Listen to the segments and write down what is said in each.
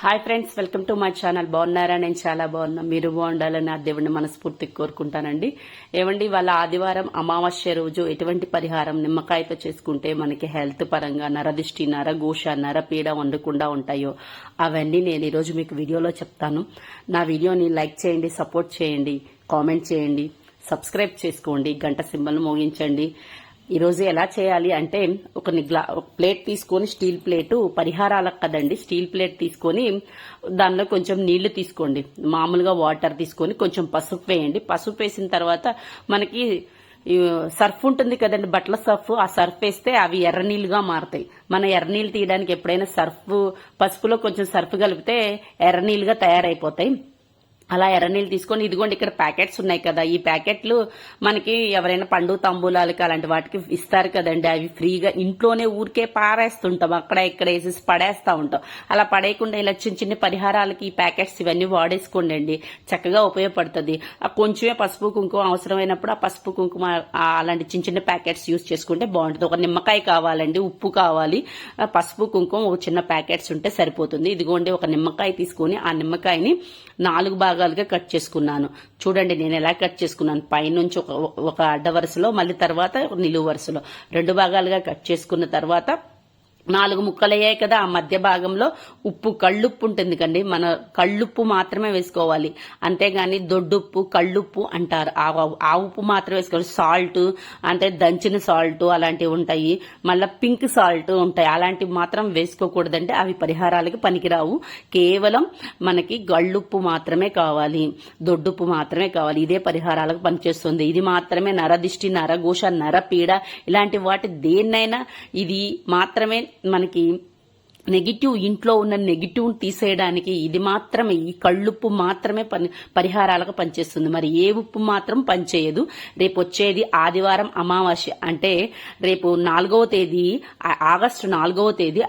Hi friends, welcome to my channel. బాగున్నారా? నేను చాలా బాగున్నా. మీరు బాగుండాలని ఆ దేవుడిని మనస్ఫూర్తిగా కోరుకుంటానండి. ఏమండి, వాళ్ళ ఆదివారం అమావాస్య రోజు ఎటువంటి పరిహారం నిమ్మకాయతో చేసుకుంటే మనకి హెల్త్ పరంగా నరదిష్టి, నరఘోష, నరపీడ ఉండకుండా ఉంటాయో అవన్నీ నేను ఈరోజు మీకు వీడియోలో చెప్తాను. నా వీడియోని లైక్ చేయండి, సపోర్ట్ చేయండి, కామెంట్ చేయండి, సబ్స్క్రైబ్ చేసుకోండి, గంట సింబల్ మోగించండి. ఈరోజు ఎలా చేయాలి అంటే ఒక ప్లేట్ తీసుకొని, స్టీల్ ప్లేటు పరిహారాలకు కదండి, స్టీల్ ప్లేట్ తీసుకొని దానిలో కొంచెం నీళ్లు తీసుకోండి. మామూలుగా వాటర్ తీసుకొని కొంచెం పసుపు వేయండి. పసుపు వేసిన తర్వాత మనకి సర్ఫ్ ఉంటుంది కదండి, బట్టల సర్ఫ్. ఆ సర్ఫ్ వేస్తే అవి ఎర్ర నీళ్లుగా మారుతాయి. మన ఎర్ర నీళ్లు తీయడానికి ఎప్పుడైనా పసుపులో కొంచెం సర్ఫ్ కలిపితే ఎర్ర నీళ్లుగా తయారైపోతాయి. అలా ఎర్రనీళ్ళు తీసుకొని, ఇదిగోండి ఇక్కడ ప్యాకెట్స్ ఉన్నాయి కదా, ఈ ప్యాకెట్లు మనకి ఎవరైనా పండు తంబూలాలకి అలాంటి వాటికి ఇస్తారు కదండి. అవి ఫ్రీగా ఇంట్లోనే ఊరికే పారేస్తుంటాం, అక్కడ ఇక్కడ వేసేసి పడేస్తా ఉంటాం. అలా పడేయకుండా ఇలా చిన్న చిన్న పరిహారాలకి ఈ ప్యాకెట్స్ ఇవన్నీ వాడేసుకోండి అండి, చక్కగా ఉపయోగపడుతుంది. కొంచెమే పసుపు కుంకుమ అవసరమైనప్పుడు ఆ పసుపు కుంకుమ అలాంటి చిన్న చిన్న ప్యాకెట్స్ యూజ్ చేసుకుంటే బాగుంటుంది. ఒక నిమ్మకాయ కావాలండి, ఉప్పు కావాలి, పసుపు కుంకుమ ఒక చిన్న ప్యాకెట్స్ ఉంటే సరిపోతుంది. ఇదిగోండి ఒక నిమ్మకాయ తీసుకొని ఆ నిమ్మకాయని 4 భాగాలుగా కట్ చేసుకున్నాను. చూడండి నేను ఎలా కట్ చేసుకున్నాను. పైనుంచి ఒక అడ్డ వరుసలో, మళ్ళీ తర్వాత నిలువు వరుసలో 2 భాగాలుగా కట్ చేసుకున్న తర్వాత 4 ముక్కలయ్యాయి కదా, ఆ మధ్య భాగంలో ఉప్పు, కళ్ళుప్పు ఉంటుంది కండి, మన కళ్ళుప్పు మాత్రమే వేసుకోవాలి. అంతేగాని దొడ్డుప్పు, కళ్ళుప్పు అంటారు, ఆ ఉప్పు మాత్రమే వేసుకోవాలి. సాల్ట్ అంటే దంచిన సాల్ట్ అలాంటివి ఉంటాయి, మళ్ళీ పింక్ సాల్ట్ ఉంటాయి, అలాంటివి మాత్రం వేసుకోకూడదంటే అవి పరిహారాలకి పనికిరావు. కేవలం మనకి గళ్ళుప్పు మాత్రమే కావాలి, దొడ్డుప్పు మాత్రమే కావాలి. ఇదే పరిహారాలకు పనిచేస్తుంది. ఇది మాత్రమే నరదిష్టి, నరఘోష, నరపీడ ఇలాంటి వాటి దేన్నైనా ఇది మాత్రమే మనకి నెగిటివ్, ఇంట్లో ఉన్న నెగిటివ్ తీసేయడానికి ఇది మాత్రమే, ఈ కళ్ళుప్పు మాత్రమే పరిహారాలకు పనిచేస్తుంది. మరి ఏ ఉప్పు మాత్రం పనిచేయదు. రేపు వచ్చేది ఆదివారం అమావాస్య, అంటే రేపు 4వ తేదీ, ఆగస్టు 4వ తేదీ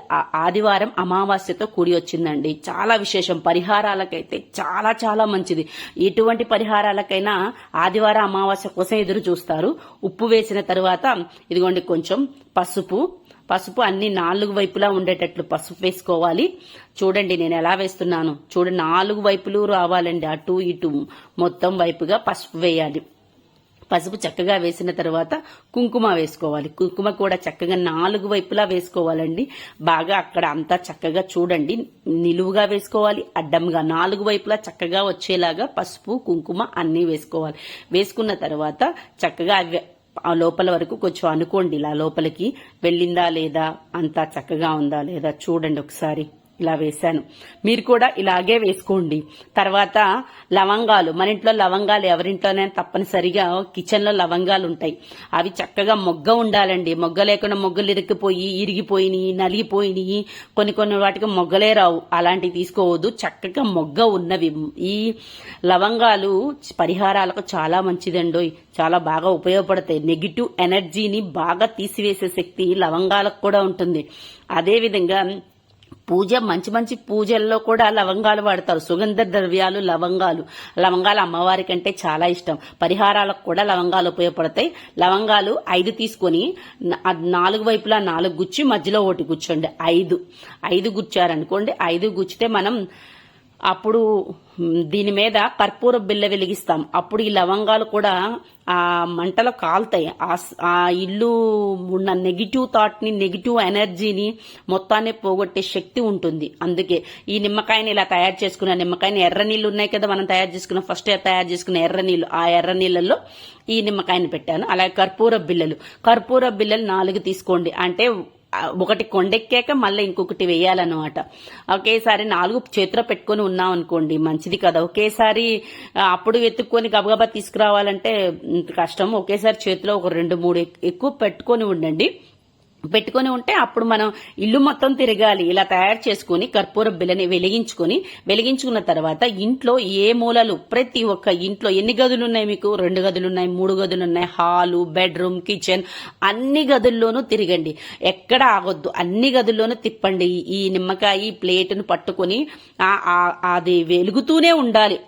ఆదివారం అమావాస్యతో కూడి వచ్చిందండి. చాలా విశేషం. పరిహారాలకైతే చాలా చాలా మంచిది. ఎటువంటి పరిహారాలకైనా ఆదివారం అమావాస్య కోసం ఎదురు చూస్తారు. ఉప్పు వేసిన తర్వాత ఇదిగోండి కొంచెం పసుపు అన్ని 4 వైపులా ఉండేటట్లు పసుపు వేసుకోవాలి. చూడండి నేను ఎలా వేస్తున్నాను, చూడండి 4 వైపులు రావాలండి, అటు ఇటు మొత్తం వైపుగా పసుపు వేయాలి. పసుపు చక్కగా వేసిన తర్వాత కుంకుమ వేసుకోవాలి. కుంకుమ కూడా చక్కగా 4 వైపులా వేసుకోవాలండి. బాగా అక్కడ అంతా చక్కగా చూడండి, నిలువుగా వేసుకోవాలి, అడ్డంగా 4 వైపులా చక్కగా వచ్చేలాగా పసుపు కుంకుమ అన్నీ వేసుకోవాలి. వేసుకున్న తర్వాత చక్కగా ఆ లోపల వరకు కొంచెం అనుకోండి, ఇలా లోపలికి వెళ్ళిందా లేదా, అంతా చక్కగా ఉందా లేదా చూడండి ఒకసారి. ఇలా వేశాను, మీరు కూడా ఇలాగే వేసుకోండి. తర్వాత లవంగాలు, మన ఇంట్లో లవంగాలు ఎవరింట్లోనైనా తప్పనిసరిగా కిచెన్ లో లవంగాలు ఉంటాయి. అవి చక్కగా మొగ్గ ఉండాలండి. మొగ్గ లేకుండా మొగ్గలు ఇరిగిపోయినాయి, నలిగిపోయినాయి, కొన్ని వాటికి మొగ్గలే రావు, అలాంటివి తీసుకోవద్దు. చక్కగా మొగ్గ ఉన్నవి. ఈ లవంగాలు పరిహారాలకు చాలా మంచిదండి, చాలా బాగా ఉపయోగపడతాయి. నెగిటివ్ ఎనర్జీని బాగా తీసివేసే శక్తి లవంగాలకు కూడా ఉంటుంది. అదేవిధంగా మంచి మంచి పూజల్లో కూడా లవంగాలు వాడతారు. సుగంధ ద్రవ్యాలు లవంగాలు అమ్మవారి కంటే చాలా ఇష్టం. పరిహారాలకు కూడా లవంగాలు ఉపయోగపడతాయి. లవంగాలు 5 తీసుకొని 4 వైపులా 4 గుచ్చి మధ్యలో ఒకటి గుచ్చండి. 5 గుచ్చారనుకోండి, 5 గుచ్చితే మనం అప్పుడు దీని మీద కర్పూర బిళ్ళ వెలిగిస్తాం. అప్పుడు ఈ లవంగాలు కూడా ఆ మంటలో కాలుతాయి. ఆ ఇల్లు ఉన్న నెగిటివ్ థాట్ ని, నెగిటివ్ ఎనర్జీని మొత్తాన్ని పోగొట్టే శక్తి ఉంటుంది. అందుకే ఈ నిమ్మకాయని ఇలా తయారు చేసుకున్న నిమ్మకాయని, ఎర్ర నీళ్లు ఉన్నాయి కదా మనం ఫస్ట్ తయారు చేసుకున్న ఎర్ర నీళ్లు, ఆ ఎర్ర నీళ్లలో ఈ నిమ్మకాయని పెట్టాను. అలాగే కర్పూర బిళ్ళలు 4 తీసుకోండి. అంటే ఒకటి కొండెక్కాక మళ్ళీ ఇంకొకటి వేయాలన్నమాట. ఒకేసారి 4 చేతిలో పెట్టుకుని ఉన్నాం అనుకోండి, మంచిది కదా. ఒకేసారి అప్పుడు వెతుక్కొని గబగబా తీసుకురావాలంటే కష్టం. ఒకేసారి చేతిలో ఒక 2-3 ఎక్కువ పెట్టుకొని పెట్టుకుని ఉంటే అప్పుడు మనం ఇల్లు మొత్తం తిరగాలి. ఇలా తయారు చేసుకుని కర్పూర బిళ్ళని వెలిగించుకున్న తర్వాత ఇంట్లో ఏ మూలలు, ప్రతి ఒక్క ఇంట్లో ఎన్ని గదులు ఉన్నాయి మీకు? 2 గదులు ఉన్నాయి, 3 గదులు ఉన్నాయి, హాలు, బెడ్రూమ్, కిచెన్ అన్ని గదుల్లోనూ తిరగండి. ఎక్కడ ఆగొద్దు, అన్ని గదుల్లోనూ తిప్పండి. ఈ నిమ్మకాయ ప్లేటును పట్టుకుని అది వెలుగుతూనే ఉండాలి.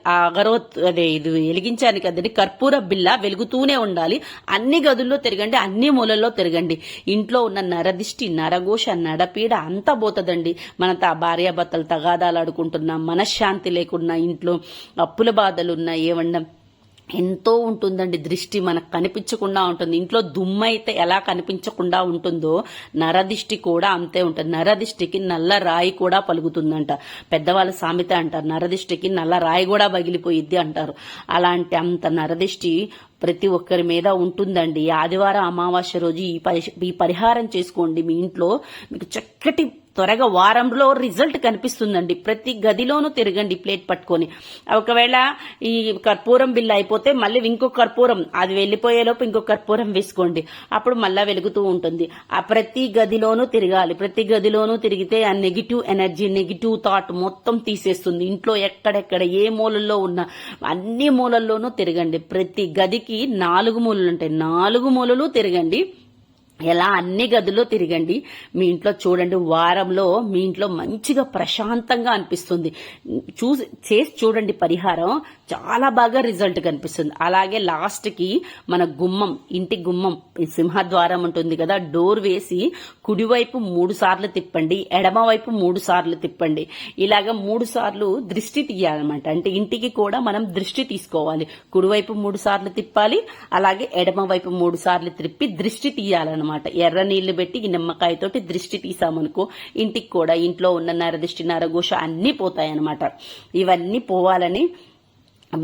ఇది వెలిగించాను కదండి, కర్పూర బిళ్ళ వెలుగుతూనే ఉండాలి. అన్ని గదుల్లో తిరగండి, అన్ని మూలల్లో తిరగండి. ఇంట్లో ఉన్న నరదిష్టి, నరఘోష, నడపీడ అంతా పోతుందండి. మన భార్యాభర్తలు తగాదాలు ఆడుకుంటున్నా, మనశ్శాంతి లేకున్నా, ఇంట్లో అప్పుల బాధలున్నా, ఏమన్నా ఎంతో ఉంటుందండి. దృష్టి మనకు కనిపించకుండా ఉంటుంది. ఇంట్లో దుమ్ము అయితే ఎలా కనిపించకుండా ఉంటుందో నరదిష్టి కూడా అంతే ఉంటుంది. నరదిష్టికి నల్ల రాయి కూడా పలుకుతుందంట. పెద్దవాళ్ళ సామెత అంటారు, నరదిష్టికి నల్ల రాయి కూడా పగిలిపోయిద్ది అంటారు. అలాంటి అంత నరదిష్టి ప్రతి ఒక్కరి మీద ఉంటుందండి. ఆదివారం అమావాస్య రోజు ఈ పరిహారం చేసుకోండి. మీ ఇంట్లో మీకు చక్కటి త్వరగా వారంలో రిజల్ట్ కనిపిస్తుందండి. ప్రతి గదిలోనూ తిరగండి ప్లేట్ పట్టుకొని. ఒకవేళ ఈ కర్పూరం బిల్ల అయిపోతే మళ్ళీ ఇంకో కర్పూరం, అది వెళ్ళిపోయేలోపు ఇంకో కర్పూరం వేసుకోండి. అప్పుడు మళ్ళా వెలుగుతూ ఉంటుంది. ఆ ప్రతి గదిలోనూ తిరగాలి. ప్రతి గదిలోనూ తిరిగితే ఆ నెగిటివ్ ఎనర్జీ, నెగిటివ్ థాట్ మొత్తం తీసేస్తుంది. ఇంట్లో ఎక్కడెక్కడ ఏ మూలల్లో ఉన్న అన్ని మూలల్లోనూ తిరగండి. ప్రతి గదికి 4 మూలలు ఉంటాయి. 4 మూలలు తిరగండి. ఎలా అన్ని గదుల్లో తిరగండి. మీ ఇంట్లో చూడండి, వారంలో మీ ఇంట్లో మంచిగా ప్రశాంతంగా అనిపిస్తుంది. చేసి చూడండి పరిహారం, చాలా బాగా రిజల్ట్ కనిపిస్తుంది. అలాగే లాస్ట్ కి మన గుమ్మం, ఇంటి గుమ్మం సింహద్వారం ఉంటుంది కదా, డోర్ వేసి కుడివైపు 3 సార్లు తిప్పండి, ఎడమ వైపు 3 సార్లు తిప్పండి. ఇలాగ 3 సార్లు దృష్టి తీయాలన్నమాట. అంటే ఇంటికి కూడా మనం దృష్టి తీసుకోవాలి. కుడివైపు 3 సార్లు తిప్పాలి, అలాగే ఎడమ వైపు 3 సార్లు తిప్పి దృష్టి తీయాలన్నమాట. ఎర్ర నీళ్లు పెట్టి ఈ నిమ్మకాయతోటి దృష్టి తీసామనుకో, ఇంటికి కూడా ఇంట్లో ఉన్న నరదిష్టి, నరఘోష అన్ని పోతాయన్నమాట. ఇవన్నీ పోవాలని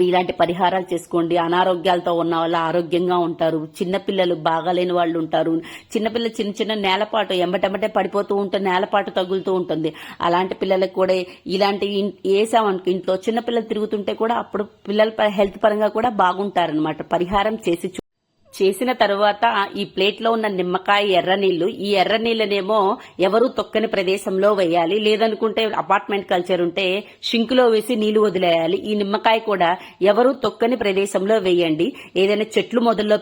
ఇలాంటి పరిహారాలు చేసుకోండి. అనారోగ్యాలతో ఉన్న వాళ్ళు ఆరోగ్యంగా ఉంటారు. చిన్నపిల్లలు బాగాలేని వాళ్ళు ఉంటారు. చిన్నపిల్లలు చిన్న నేలపాటు ఎంబటెంబటే పడిపోతూ ఉంటే నేలపాటు తగులుతూ ఉంటుంది. అలాంటి పిల్లలకు కూడా ఇలాంటి వేసామనుకో, ఇంట్లో చిన్నపిల్లలు తిరుగుతుంటే కూడా అప్పుడు పిల్లల హెల్త్ పరంగా కూడా బాగుంటారనమాట. పరిహారం చేసిన తరువాత ఈ ప్లేట్ లో ఉన్న నిమ్మకాయ ఎర్ర నీళ్లు, ఈ ఎర్ర నీళ్ళనేమో ఎవరు తొక్కని ప్రదేశంలో వేయాలి. లేదనుకుంటే అపార్ట్మెంట్ కల్చర్ ఉంటే షింకులో వేసి నీళ్లు వదిలేయాలి. ఈ నిమ్మకాయ కూడా ఎవరు తొక్కని ప్రదేశంలో వేయండి. ఏదైనా చెట్లు మొదల్లో